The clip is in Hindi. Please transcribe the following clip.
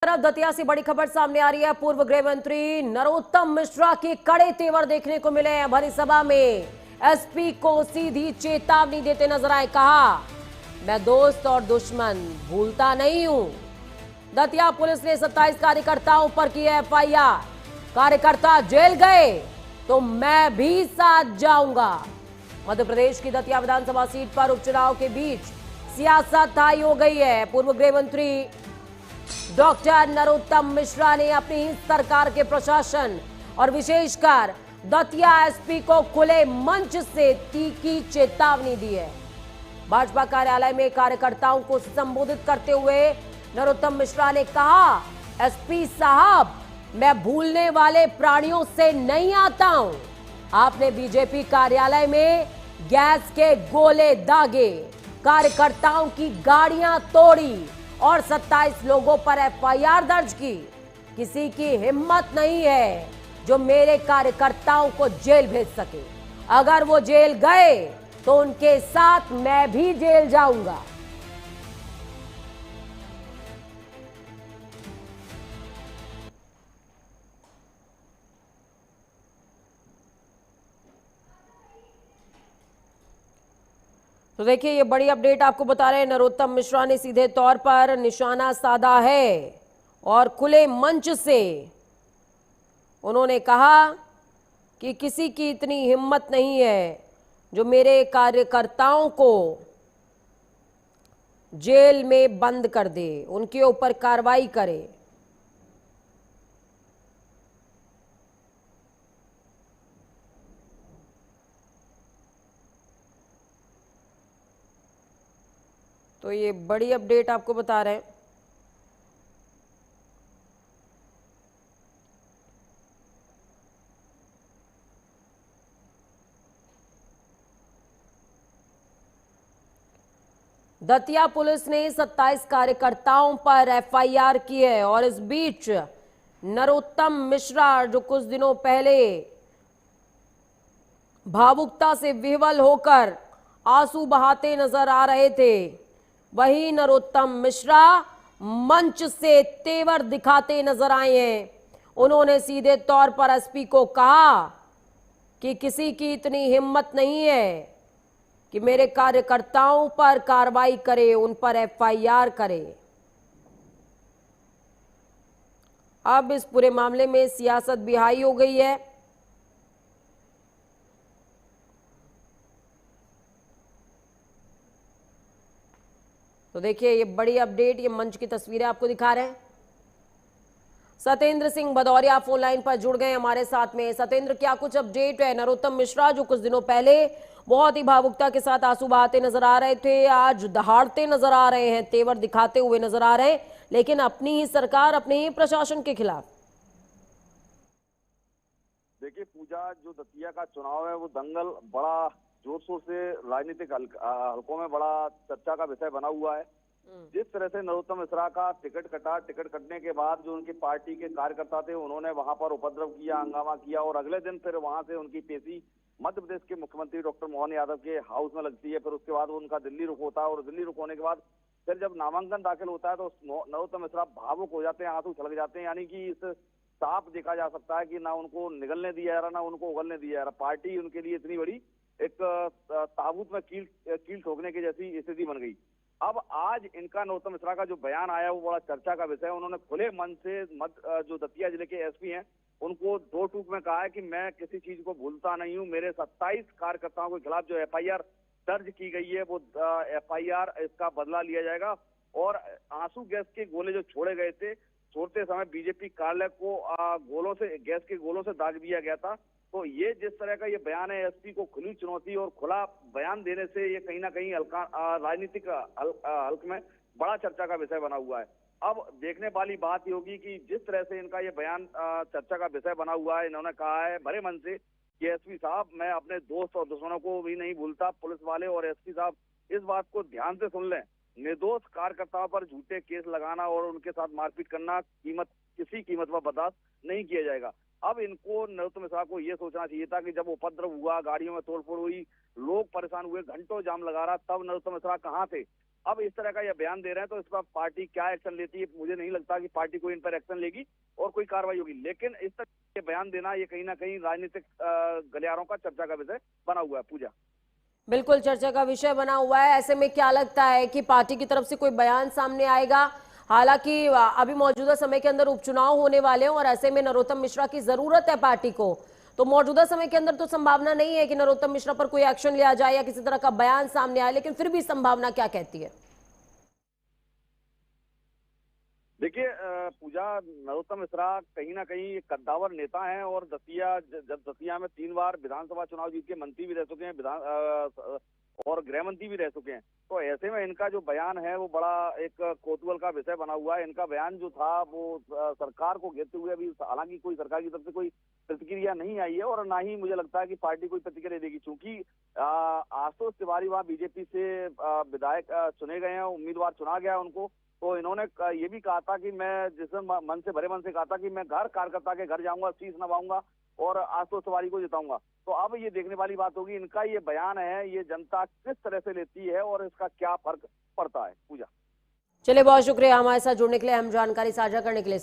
तरफ दतिया से बड़ी खबर सामने आ रही है। पूर्व गृह मंत्री नरोत्तम मिश्रा के कड़े तेवर देखने को मिले हैं। भरी सभा में एसपी को सीधी चेतावनी देते नजर आए। कहा, मैं दोस्त और दुश्मन भूलता नहीं हूं। दतिया पुलिस ने 27 कार्यकर्ताओं पर की एफआईआर। कार्यकर्ता जेल गए तो मैं भी साथ जाऊंगा। मध्य प्रदेश की दतिया विधानसभा सीट पर उपचुनाव के बीच सियासत ताई हो गई है। पूर्व गृह मंत्री डॉक्टर नरोत्तम मिश्रा ने अपनी ही सरकार के प्रशासन और विशेषकर दतिया एसपी को खुले मंच से तीखी चेतावनी दी है। भाजपा कार्यालय में कार्यकर्ताओं को संबोधित करते हुए नरोत्तम मिश्रा ने कहा, एसपी साहब, मैं भूलने वाले प्राणियों से नहीं आता हूं। आपने बीजेपी कार्यालय में गैस के गोले दागे, कार्यकर्ताओं की गाड़ियां तोड़ी और 27 लोगों पर एफआईआर दर्ज की। किसी की हिम्मत नहीं है जो मेरे कार्यकर्ताओं को जेल भेज सके। अगर वो जेल गए तो उनके साथ मैं भी जेल जाऊंगा। तो देखिए, ये बड़ी अपडेट आपको बता रहे हैं। नरोत्तम मिश्रा ने सीधे तौर पर निशाना साधा है और खुले मंच से उन्होंने कहा कि किसी की इतनी हिम्मत नहीं है जो मेरे कार्यकर्ताओं को जेल में बंद कर दे, उनके ऊपर कार्रवाई करे। तो ये बड़ी अपडेट आपको बता रहे हैं। दतिया पुलिस ने 27 कार्यकर्ताओं पर एफआईआर की है और इस बीच नरोत्तम मिश्रा, जो कुछ दिनों पहले भावुकता से विह्वल होकर आंसू बहाते नजर आ रहे थे, वही नरोत्तम मिश्रा मंच से तेवर दिखाते नजर आए हैं। उन्होंने सीधे तौर पर एसपी को कहा कि किसी की इतनी हिम्मत नहीं है कि मेरे कार्यकर्ताओं पर कार्रवाई करे, उन पर एफआईआर करे। अब इस पूरे मामले में सियासत भी हाई हो गई है। तो देखिए, ये बड़ी अपडेट, ये मंच की तस्वीरें आपको दिखा रहे हैं। सत्येंद्र सिंह भदौरिया फोन लाइन पर जुड़ गए हमारे साथ में। सत्येंद्र, क्या कुछ अपडेट है? नरोत्तम मिश्रा जो कुछ दिनों पहले बहुत ही भावुकता के साथ आंसू बहाते नजर आ रहे थे, आज दहाड़ते नजर आ रहे हैं, तेवर दिखाते हुए नजर आ रहे हैं, लेकिन अपनी ही सरकार, अपने ही प्रशासन के खिलाफ। देखिए पूजा, जो दतिया का चुनाव है वो दंगल बड़ा जोर शोर से राजनीतिक हलकों में बड़ा चर्चा का विषय बना हुआ है। जिस तरह से नरोत्तम मिश्रा का टिकट कटा, टिकट कटने के बाद जो उनकी पार्टी के कार्यकर्ता थे उन्होंने वहां पर उपद्रव किया, हंगामा किया और अगले दिन फिर वहां से उनकी पेशी मध्य प्रदेश के मुख्यमंत्री डॉक्टर मोहन यादव के हाउस में लगती है। फिर उसके बाद उनका दिल्ली रुख होता है और दिल्ली रुख होने के बाद फिर जब नामांकन दाखिल होता है तो नरोत्तम मिश्रा भावुक हो जाते हैं, आंसू छलक जाते हैं। यानी कि इस साफ देखा जा सकता है कि ना उनको निगलने दिया जा रहा, ना उनको उगलने दिया जा रहा। पार्टी उनके लिए इतनी बड़ी एक ताबूत में कील ठोकने की जैसी स्थिति बन गई। अब आज इनका नरोत्तम मिश्रा का जो बयान आया वो बड़ा चर्चा का विषय है। उन्होंने खुले मन से जो दतिया जिले के एसपी हैं उनको दो टूक में कहा है कि मैं किसी चीज को भूलता नहीं हूं। मेरे 27 कार्यकर्ताओं के खिलाफ जो एफआईआर दर्ज की गई है वो एफआईआर, इसका बदला लिया जाएगा। और आंसू गैस के गोले जो छोड़े गए थे, छोड़ते समय बीजेपी कार्यालय को गोलों से, गैस के गोलों से दाग दिया गया था। तो ये जिस तरह का ये बयान है एसपी को खुली चुनौती और खुला बयान देने से ये कहीं ना कहीं राजनीतिक हल्क में बड़ा चर्चा का विषय बना हुआ है। अब देखने वाली बात ये होगी कि जिस तरह से इनका ये बयान चर्चा का विषय बना हुआ है, इन्होंने कहा है भरे मन से कि एसपी साहब, मैं अपने दोस्त और दुश्मनों को भी नहीं भूलता। पुलिस वाले और एसपी साहब इस बात को ध्यान से सुन लें, निर्दोष कार्यकर्ताओं पर झूठे केस लगाना और उनके साथ मारपीट करना किसी कीमत पर बर्दाश्त नहीं किया जाएगा। अब इनको, नरोत्तम मिश्रा को ये सोचना चाहिए था कि जब उपद्रव हुआ, गाड़ियों में तोड़फोड़ हुई, लोग परेशान हुए, घंटों जाम लगा रहा, तब नरोत्तम मिश्रा कहाँ थे? अब इस तरह का यह बयान दे रहे हैं, तो इस पर पार्टी क्या एक्शन लेती है, मुझे नहीं लगता कि पार्टी कोई इन पर एक्शन लेगी और कोई कार्रवाई होगी। लेकिन इस तरह के बयान देना ये कहीं ना कहीं राजनीतिक गलियारों का चर्चा का विषय बना हुआ है। पूजा, बिल्कुल चर्चा का विषय बना हुआ है। ऐसे में क्या लगता है कि पार्टी की तरफ से कोई बयान सामने आएगा? हालांकि अभी मौजूदा समय के अंदर उपचुनाव होने वाले हैं और ऐसे में नरोत्तम मिश्रा की जरूरत है पार्टी को, तो मौजूदा समय के अंदर तो संभावना नहीं है कि नरोत्तम मिश्रा पर कोई एक्शन लिया जाए या किसी तरह का बयान सामने आए, लेकिन फिर भी संभावना क्या कहती है? देखिए पूजा, नरोत्तम मिश्रा कहीं ना कहीं एक कद्दावर नेता हैं और जब दतिया में 3 बार विधानसभा चुनाव जीत के मंत्री भी रह चुके हैं, और गृह मंत्री भी रह चुके हैं। तो ऐसे में इनका जो बयान है वो बड़ा एक कौतूहल का विषय बना हुआ है। इनका बयान जो था वो सरकार को घेरते हुए, अभी हालांकि कोई सरकार की तरफ से कोई प्रतिक्रिया नहीं आई है और ना ही मुझे लगता है कि पार्टी कोई प्रतिक्रिया देगी, क्योंकि आशुतोष तिवारी वहाँ बीजेपी से विधायक चुने गए हैं, उम्मीदवार चुना गया है उनको। तो इन्होंने ये भी कहा था कि मैं मन से भरे मन से कहा था कि मैं घर कार्यकर्ता के घर जाऊंगा, शीश नवाऊंगा और आशुतोष तिवारी को जिताऊंगा। तो अब ये देखने वाली बात होगी, इनका ये बयान है ये जनता किस तरह से लेती है और इसका क्या फर्क पड़ता है। पूजा, चलिए, बहुत शुक्रिया हमारे साथ जुड़ने के लिए, हम जानकारी साझा करने के लिए।